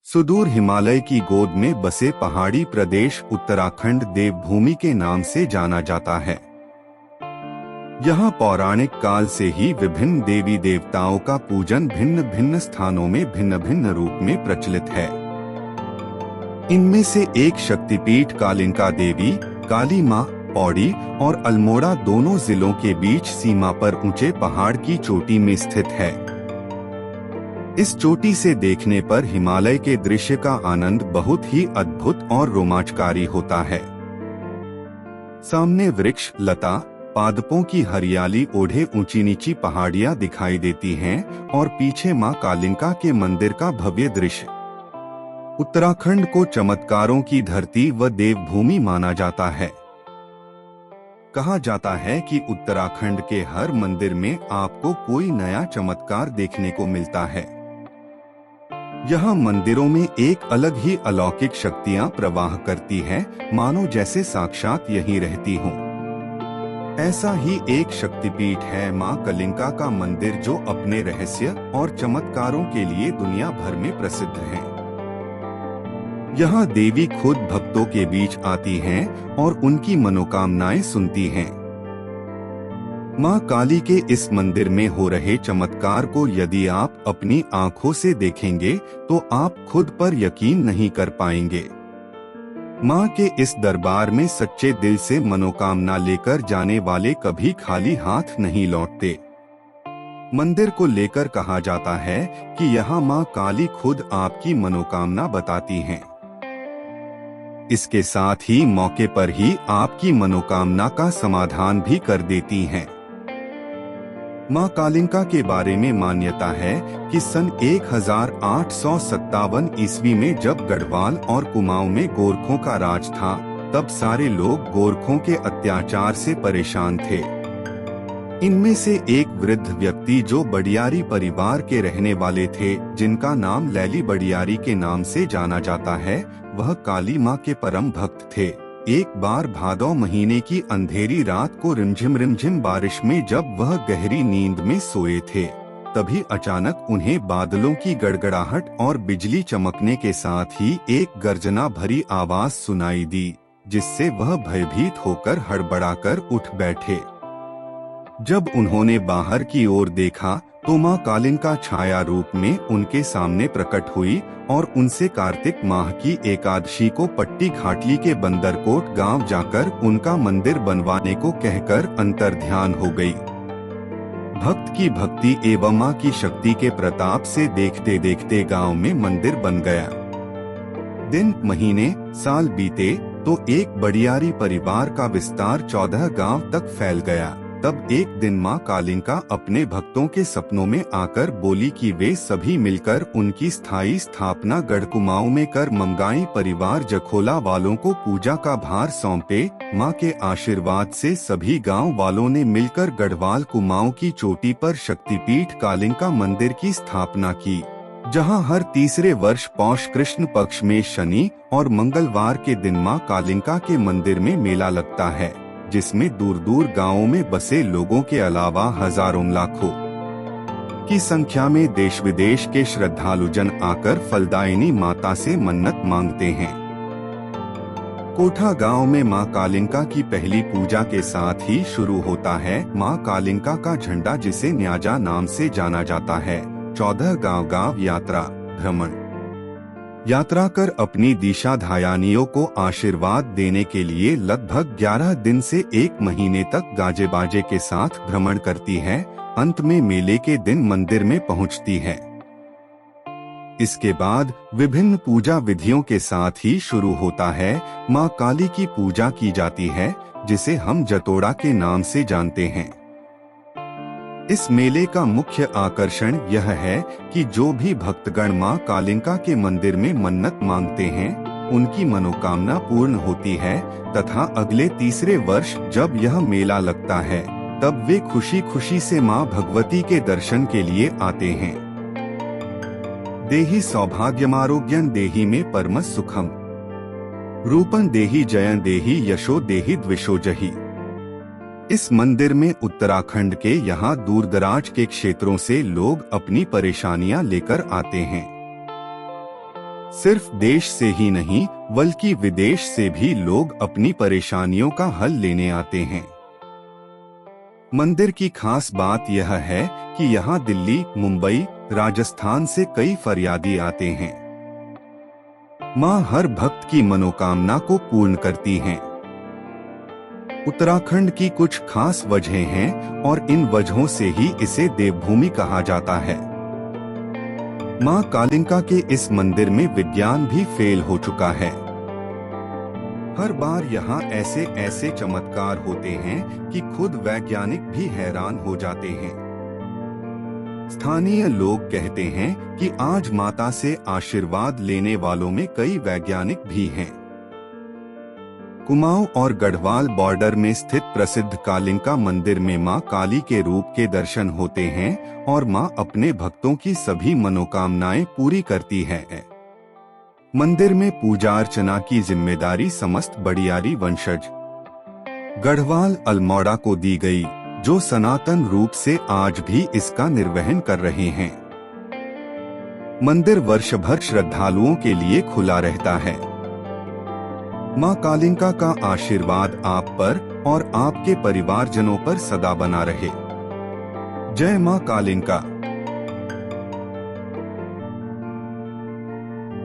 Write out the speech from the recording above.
सुदूर हिमालय की गोद में बसे पहाड़ी प्रदेश उत्तराखंड देवभूमि के नाम से जाना जाता है। यहाँ पौराणिक काल से ही विभिन्न देवी देवताओं का पूजन भिन्न भिन्न स्थानों में भिन्न भिन्न रूप में प्रचलित है। इनमें से एक शक्तिपीठ कालिंका देवी, काली माँ, पौड़ी और अल्मोड़ा दोनों जिलों के बीच सीमा पर ऊंचे पहाड़ की चोटी में स्थित है। इस चोटी से देखने पर हिमालय के दृश्य का आनंद बहुत ही अद्भुत और रोमांचकारी होता है। सामने वृक्ष, लता, पादपों की हरियाली ओढ़े ऊंची नीची पहाड़ियां दिखाई देती हैं और पीछे मां कालिंका के मंदिर का भव्य दृश्य। उत्तराखंड को चमत्कारों की धरती व देवभूमि माना जाता है। कहा जाता है कि उत्तराखंड के हर मंदिर में आपको कोई नया चमत्कार देखने को मिलता है। यहाँ मंदिरों में एक अलग ही अलौकिक शक्तियाँ प्रवाह करती है, मानो जैसे साक्षात यहीं रहती हों। ऐसा ही एक शक्तिपीठ है माँ कालिंका का मंदिर, जो अपने रहस्य और चमत्कारों के लिए दुनिया भर में प्रसिद्ध है। यहाँ देवी खुद भक्तों के बीच आती हैं और उनकी मनोकामनाएं सुनती हैं। माँ काली के इस मंदिर में हो रहे चमत्कार को यदि आप अपनी आंखों से देखेंगे तो आप खुद पर यकीन नहीं कर पाएंगे। माँ के इस दरबार में सच्चे दिल से मनोकामना लेकर जाने वाले कभी खाली हाथ नहीं लौटते। मंदिर को लेकर कहा जाता है कि यहाँ माँ काली खुद आपकी मनोकामना बताती हैं। इसके साथ ही मौके पर ही आपकी मनोकामना का समाधान भी कर देती हैं। माँ कालिंका के बारे में मान्यता है कि सन 1857 ईस्वी में जब गढ़वाल और कुमाऊं में गोरखों का राज था, तब सारे लोग गोरखों के अत्याचार से परेशान थे। इनमें से एक वृद्ध व्यक्ति जो बडियारी परिवार के रहने वाले थे, जिनका नाम लैली बडियारी के नाम से जाना जाता है, वह काली माँ के परम भक्त थे। एक बार भादौ महीने की अंधेरी रात को रिमझिम बारिश में जब वह गहरी नींद में सोए थे, तभी अचानक उन्हें बादलों की गड़गड़ाहट और बिजली चमकने के साथ ही एक गर्जना भरी आवाज सुनाई दी, जिससे वह भयभीत होकर हड़बड़ाकर उठ बैठे। जब उन्होंने बाहर की ओर देखा तो माँ कालिंका छाया रूप में उनके सामने प्रकट हुई और उनसे कार्तिक माह की एकादशी को पट्टी घाटली के बंदरकोट गांव जाकर उनका मंदिर बनवाने को कहकर अंतर्ध्यान हो गई। भक्त की भक्ति एवं माँ की शक्ति के प्रताप से देखते देखते गांव में मंदिर बन गया। दिन, महीने, साल बीते तो एक बडियारी परिवार का विस्तार 14 गांव तक फैल गया। तब एक दिन माँ कालिंका अपने भक्तों के सपनों में आकर बोली कि वे सभी मिलकर उनकी स्थायी स्थापना गढ़ कुमाऊं में कर मंगाई परिवार जखोला वालों को पूजा का भार सौंपे। माँ के आशीर्वाद से सभी गांव वालों ने मिलकर गढ़वाल कुमाऊं की चोटी पर शक्तिपीठ कालिंका मंदिर की स्थापना की, जहां हर तीसरे वर्ष पौष कृष्ण पक्ष में शनि और मंगलवार के दिन माँ कालिंका के मंदिर में मेला लगता है, जिसमें दूर दूर गांवों में बसे लोगों के अलावा हजारों लाखों की संख्या में देश विदेश के श्रद्धालुजन आकर फलदायिनी माता से मन्नत मांगते हैं। कोठा गांव में मां कालिंका की पहली पूजा के साथ ही शुरू होता है मां कालिंका का झंडा, जिसे न्याजा नाम से जाना जाता है। 14 गांव यात्रा भ्रमण यात्रा कर अपनी दिशाधायानियों को आशीर्वाद देने के लिए लगभग 11 दिन से 1 महीने तक गाजे बाजे के साथ भ्रमण करती है। अंत में मेले के दिन मंदिर में पहुंचती है। इसके बाद विभिन्न पूजा विधियों के साथ ही शुरू होता है। मां काली की पूजा की जाती है, जिसे हम जतोड़ा के नाम से जानते हैं। इस मेले का मुख्य आकर्षण यह है कि जो भी भक्तगण मां कालिंका के मंदिर में मन्नत मांगते हैं, उनकी मनोकामना पूर्ण होती है तथा अगले तीसरे वर्ष जब यह मेला लगता है, तब वे खुशी खुशी से मां भगवती के दर्शन के लिए आते हैं। देहि सौभाग्यमारोग्यं देहि में परम सुखम, रूपं देहि जयं देहि यशो देहि द्विषो जहि। इस मंदिर में उत्तराखंड के यहाँ दूर दराज के क्षेत्रों से लोग अपनी परेशानियां लेकर आते हैं। सिर्फ देश से ही नहीं बल्कि विदेश से भी लोग अपनी परेशानियों का हल लेने आते हैं। मंदिर की खास बात यह है कि यहाँ दिल्ली, मुंबई, राजस्थान से कई फरियादी आते हैं। माँ हर भक्त की मनोकामना को पूर्ण करती हैं। उत्तराखंड की कुछ खास वजहें हैं और इन वजहों से ही इसे देवभूमि कहा जाता है। माँ कालिका के इस मंदिर में विज्ञान भी फेल हो चुका है। हर बार यहाँ ऐसे ऐसे चमत्कार होते हैं कि खुद वैज्ञानिक भी हैरान हो जाते हैं। स्थानीय लोग कहते हैं कि आज माता से आशीर्वाद लेने वालों में कई वैज्ञानिक भी हैं। कुमाऊं और गढ़वाल बॉर्डर में स्थित प्रसिद्ध कालिका मंदिर में मां काली के रूप के दर्शन होते हैं और मां अपने भक्तों की सभी मनोकामनाएं पूरी करती है। मंदिर में पूजा अर्चना की जिम्मेदारी समस्त बड़ियारी वंशज गढ़वाल अल्मोड़ा को दी गई, जो सनातन रूप से आज भी इसका निर्वहन कर रहे हैं। मंदिर वर्ष भर श्रद्धालुओं के लिए खुला रहता है। मां कालिका का आशीर्वाद आप पर और आपके परिवारजनों पर सदा बना रहे। जय मां कालिका।